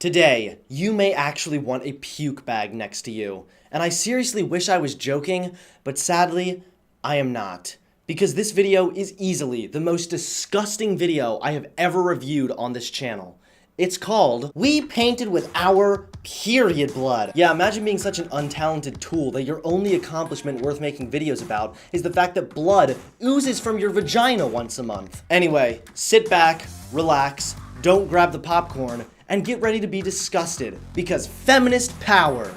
Today, you may actually want a puke bag next to you. And I seriously wish I was joking, but sadly, I am not. Because this video is easily the most disgusting video I have ever reviewed on this channel. It's called, We Painted With Our Period Blood. Yeah, imagine being such an untalented tool that your only accomplishment worth making videos about is the fact that blood oozes from your vagina once a month. Anyway, sit back, relax, don't grab the popcorn, and get ready to be disgusted, because feminist power.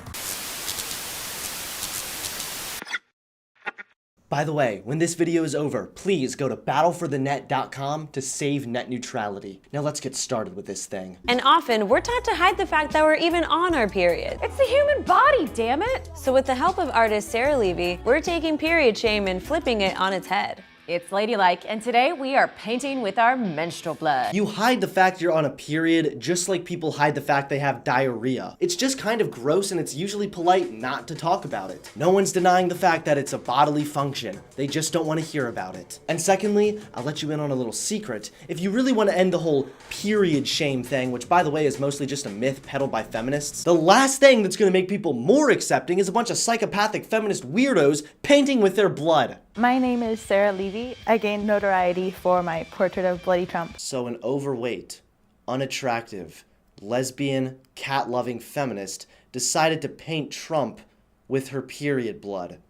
By the way, when this video is over, please go to battleforthenet.com to save net neutrality. Now let's get started with this thing. And often, we're taught to hide the fact that we're even on our period. It's the human body, damn it! So with the help of artist Sarah Levy, we're taking period shame and flipping it on its head. It's ladylike, and today we are painting with our menstrual blood. You hide the fact you're on a period just like people hide the fact they have diarrhea. It's just kind of gross, and it's usually polite not to talk about it. No one's denying the fact that it's a bodily function. They just don't want to hear about it. And secondly, I'll let you in on a little secret. If you really want to end the whole period shame thing, which by the way is mostly just a myth peddled by feminists, the last thing that's going to make people more accepting is a bunch of psychopathic feminist weirdos painting with their blood. My name is Sarah Levy. I gained notoriety for my portrait of Bloody Trump. So an overweight, unattractive, lesbian, cat-loving feminist decided to paint Trump with her period blood.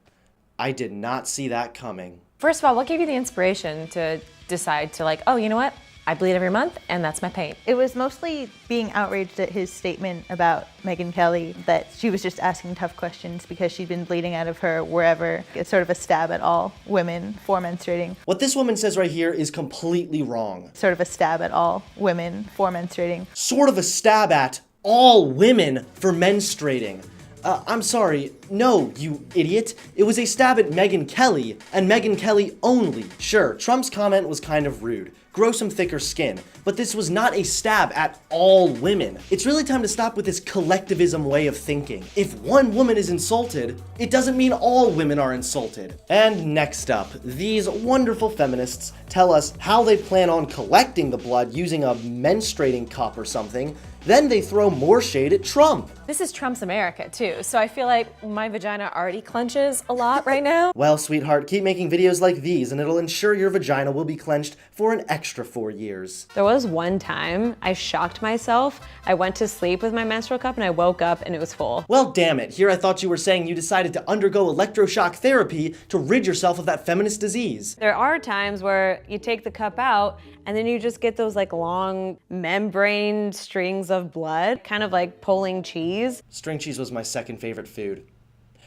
I did not see that coming. First of all, what gave you the inspiration to decide to oh, you know what? I bleed every month, and that's my paint. It was mostly being outraged at his statement about Megyn Kelly, that she was just asking tough questions because she'd been bleeding out of her wherever. It's sort of a stab at all women for menstruating. What this woman says right here is completely wrong. Sort of a stab at all women for menstruating. Sort of a stab at all women for menstruating. I'm sorry, no, you idiot. It was a stab at Megyn Kelly, and Megyn Kelly only. Sure, Trump's comment was kind of rude. Grow some thicker skin. But this was not a stab at all women. It's really time to stop with this collectivism way of thinking. If one woman is insulted, it doesn't mean all women are insulted. And next up, these wonderful feminists tell us how they plan on collecting the blood using a menstruating cup or something. Then they throw more shade at Trump. This is Trump's America, too, so I feel like my vagina already clenches a lot right now. Well, sweetheart, keep making videos like these and it'll ensure your vagina will be clenched for an extra 4 years. There was one time I shocked myself. I went to sleep with my menstrual cup and I woke up and it was full. Well, damn it. Here I thought you were saying you decided to undergo electroshock therapy to rid yourself of that feminist disease. There are times where you take the cup out and then you just get those long membrane strings of blood, kind of like pulling cheese. String cheese was my second favorite food.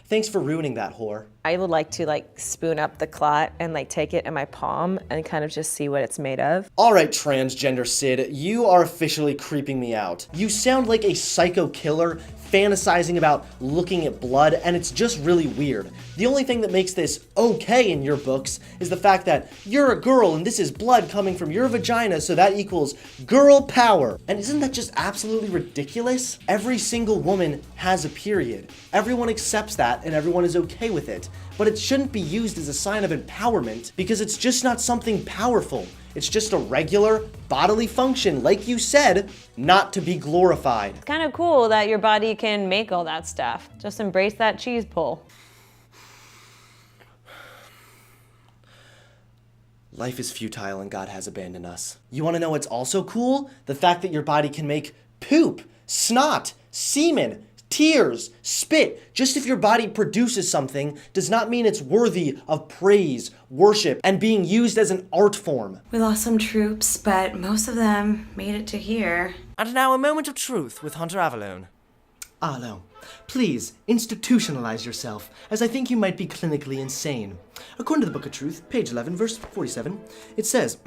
Thanks for ruining that, whore. I would like to spoon up the clot and take it in my palm and kind of just see what it's made of. All right, transgender Sid, you are officially creeping me out. You sound like a psycho killer fantasizing about looking at blood, and it's just really weird. The only thing that makes this okay in your books is the fact that you're a girl and this is blood coming from your vagina, so that equals girl power. And isn't that just absolutely ridiculous? Every single woman has a period. Everyone accepts that and everyone is okay with it. But it shouldn't be used as a sign of empowerment because it's just not something powerful. It's just a regular bodily function, like you said, not to be glorified. It's kind of cool that your body can make all that stuff. Just embrace that cheese pull. Life is futile and God has abandoned us. You want to know what's also cool? The fact that your body can make poop, snot, semen, tears, spit. Just if your body produces something does not mean it's worthy of praise, worship, and being used as an art form. We lost some troops, but most of them made it to here. And now a moment of truth with Hunter Avallone. Arlo, please institutionalize yourself, as I think you might be clinically insane. According to the Book of Truth, page 11, verse 47, it says,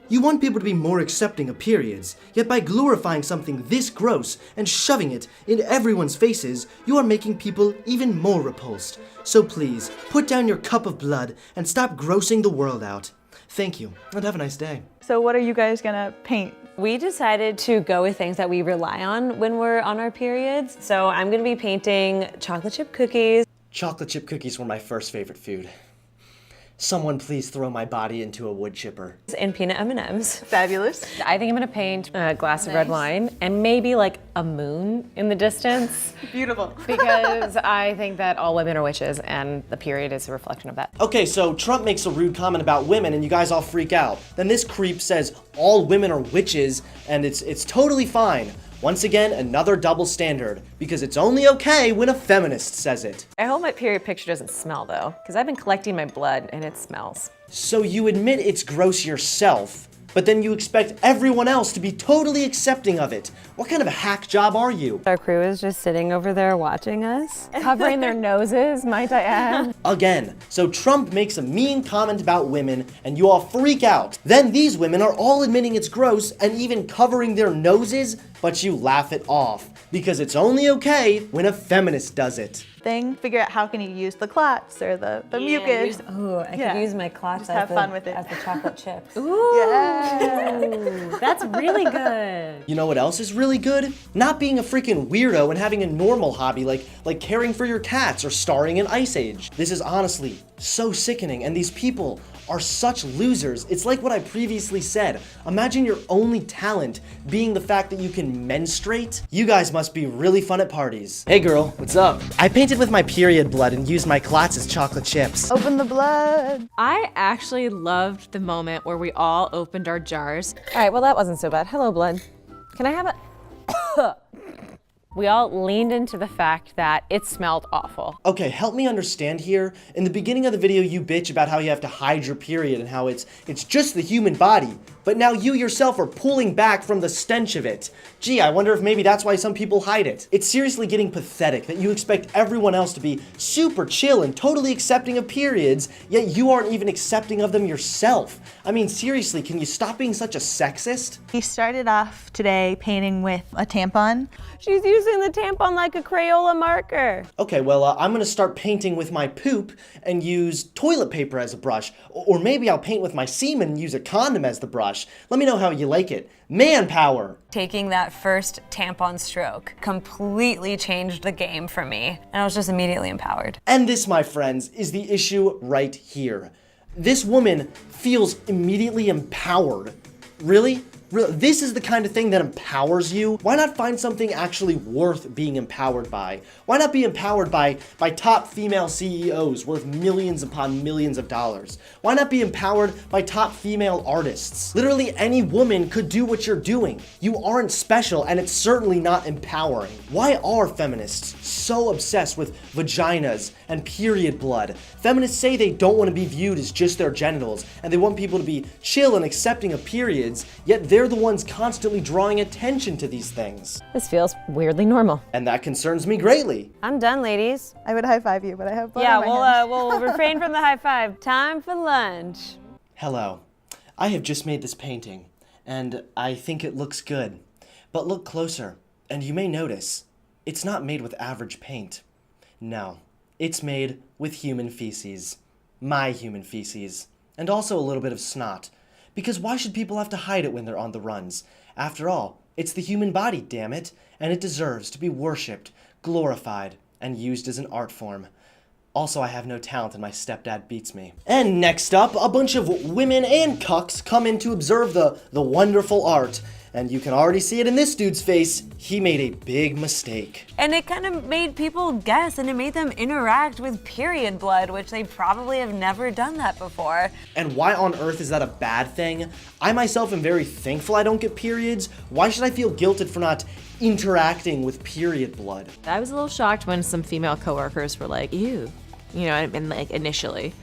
You want people to be more accepting of periods, yet by glorifying something this gross and shoving it in everyone's faces, you are making people even more repulsed. So please, put down your cup of blood and stop grossing the world out. Thank you, and have a nice day. So what are you guys gonna paint? We decided to go with things that we rely on when we're on our periods. So I'm gonna be painting chocolate chip cookies. Chocolate chip cookies were my first favorite food. Someone please throw my body into a wood chipper. And peanut M&Ms. Fabulous. I think I'm gonna paint a glass of red wine and maybe like a moon in the distance. Beautiful. Because I think that all women are witches and the period is a reflection of that. Okay, so Trump makes a rude comment about women and you guys all freak out. Then this creep says all women are witches and it's totally fine. Once again, another double standard, because it's only okay when a feminist says it. I hope my period picture doesn't smell though, because I've been collecting my blood and it smells. So you admit it's gross yourself, but then you expect everyone else to be totally accepting of it. What kind of a hack job are you? Our crew is just sitting over there watching us. Covering their noses, might I add. Again, so Trump makes a mean comment about women and you all freak out. Then these women are all admitting it's gross and even covering their noses, but you laugh it off because it's only okay when a feminist does it. Figure out how can you use the clots or the mucus. I Yeah. could use my clots Just have fun with it. as the chocolate chips. Yeah. That's really good. You know what else is really good? Not being a freaking weirdo and having a normal hobby like caring for your cats or starring in Ice Age. This is honestly so sickening, and these people are such losers. It's like what I previously said. Imagine your only talent being the fact that you can menstruate. You guys must be really fun at parties. Hey girl, what's up? I painted with my period blood and used my clots as chocolate chips. Open the blood. I actually loved the moment where we all opened our jars. All right, well that wasn't so bad. Hello, blood. Can I have a... We all leaned into the fact that it smelled awful. Okay, help me understand here. In the beginning of the video, you bitch about how you have to hide your period and how it's just the human body. But now you yourself are pulling back from the stench of it. Gee, I wonder if maybe that's why some people hide it. It's seriously getting pathetic that you expect everyone else to be super chill and totally accepting of periods, yet you aren't even accepting of them yourself. I mean, seriously, can you stop being such a sexist? He started off today painting with a tampon. She's using the tampon like a Crayola marker. Okay, well, I'm gonna start painting with my poop and use toilet paper as a brush. Or maybe I'll paint with my semen and use a condom as the brush. Let me know how you like it. Manpower! Taking that first tampon stroke completely changed the game for me, and I was just immediately empowered. And this, my friends, is the issue right here. This woman feels immediately empowered. Really? This is the kind of thing that empowers you? Why not find something actually worth being empowered by? Why not be empowered by top female CEOs worth millions upon millions of dollars? Why not be empowered by top female artists? Literally any woman could do what you're doing. You aren't special, and it's certainly not empowering. Why are feminists so obsessed with vaginas and period blood? Feminists say they don't want to be viewed as just their genitals, and they want people to be chill and accepting of periods, yet they're the ones constantly drawing attention to these things. This feels weirdly normal. And that concerns me greatly. I'm done, ladies. I would high five you, but I have blood Yeah, on my hands. we'll refrain from the high five. Time for lunch. Hello. I have just made this painting, and I think it looks good. But look closer, and you may notice, it's not made with average paint. No, it's made with human feces. My human feces. And also a little bit of snot. Because why should people have to hide it when they're on the runs? After all, it's the human body, damn it, and it deserves to be worshipped, glorified, and used as an art form. Also, I have no talent and my stepdad beats me. And next up, a bunch of women and cucks come in to observe the wonderful art. And you can already see it in this dude's face. He made a big mistake. And it kind of made people guess, and it made them interact with period blood, which they probably have never done that before. And why on earth is that a bad thing? I myself am very thankful I don't get periods. Why should I feel guilted for not interacting with period blood? I was a little shocked when some female coworkers were like, ew, you know, and like initially.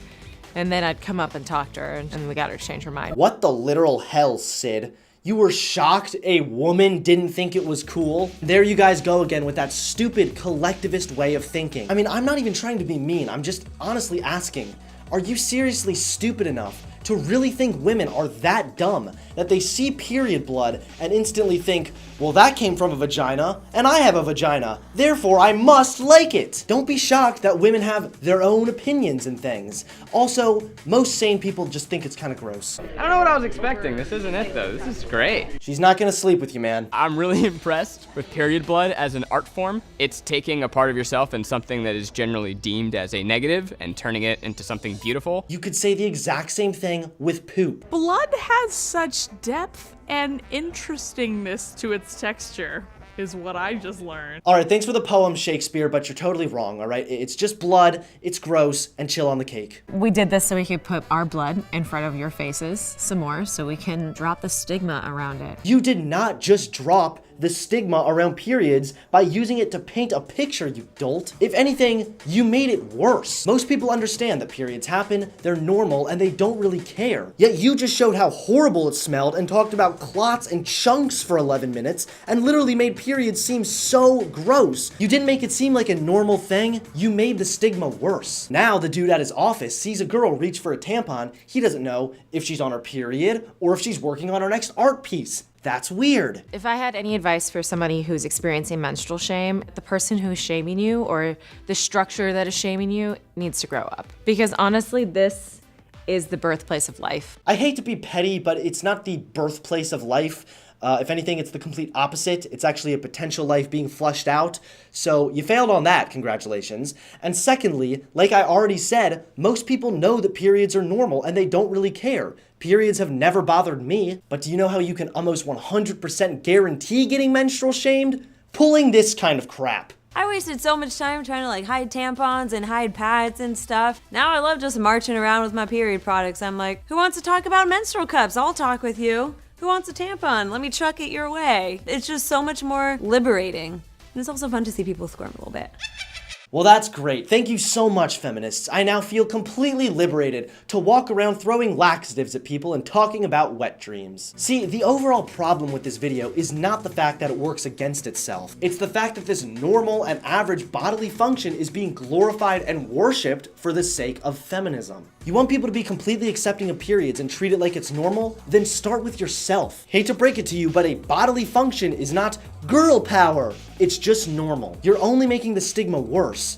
And then I'd come up and talk to her and we got her to change her mind. What the literal hell, Sid? You were shocked a woman didn't think it was cool? There you guys go again with that stupid collectivist way of thinking. I mean, I'm not even trying to be mean. I'm just honestly asking, are you seriously stupid enough to really think women are that dumb that they see period blood and instantly think, Well, that came from a vagina, and I have a vagina. Therefore, I must like it. Don't be shocked that women have their own opinions and things. Also, most sane people just think it's kind of gross. I don't know what I was expecting. This isn't it, though. This is great. She's not gonna sleep with you, man. I'm really impressed with period blood as an art form. It's taking a part of yourself and something that is generally deemed as a negative and turning it into something beautiful. You could say the exact same thing with poop. Blood has such depth and interestingness to its texture, is what I just learned. All right, thanks for the poem, Shakespeare, but you're totally wrong, all right? It's just blood, it's gross, and chill on the cake. We did this so we could put our blood in front of your faces some more so we can drop the stigma around it. You did not just drop the stigma around periods by using it to paint a picture, you dolt. If anything, you made it worse. Most people understand that periods happen, they're normal, and they don't really care. Yet you just showed how horrible it smelled and talked about clots and chunks for 11 minutes and literally made periods seem so gross. You didn't make it seem like a normal thing, you made the stigma worse. Now the dude at his office sees a girl reach for a tampon, he doesn't know if she's on her period or if she's working on her next art piece. That's weird. If I had any advice for somebody who's experiencing menstrual shame, the person who's shaming you or the structure that is shaming you needs to grow up. Because honestly, this is the birthplace of life. I hate to be petty, but it's not the birthplace of life. If anything, it's the complete opposite. It's actually a potential life being flushed out. So you failed on that, congratulations. And secondly, like I already said, most people know that periods are normal and they don't really care. Periods have never bothered me, but do you know how you can almost 100% guarantee getting menstrual shamed? Pulling this kind of crap. I wasted so much time trying to like hide tampons and hide pads and stuff. Now I love just marching around with my period products. I'm like, who wants to talk about menstrual cups? I'll talk with you. Who wants a tampon? Let me chuck it your way. It's just so much more liberating. And it's also fun to see people squirm a little bit. Well, that's great. Thank you so much, feminists. I now feel completely liberated to walk around throwing laxatives at people and talking about wet dreams. See, the overall problem with this video is not the fact that it works against itself. It's the fact that this normal and average bodily function is being glorified and worshipped for the sake of feminism. You want people to be completely accepting of periods and treat it like it's normal? Then start with yourself. Hate to break it to you, but a bodily function is not girl power. It's just normal. You're only making the stigma worse.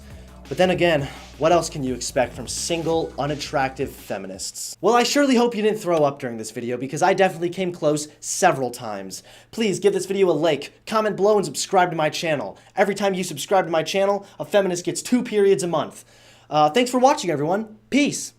But then again, what else can you expect from single, unattractive feminists? Well, I surely hope you didn't throw up during this video because I definitely came close several times. Please give this video a like, comment below, and subscribe to my channel. Every time you subscribe to my channel, a feminist gets 2 periods a month. Thanks for watching, everyone. Peace.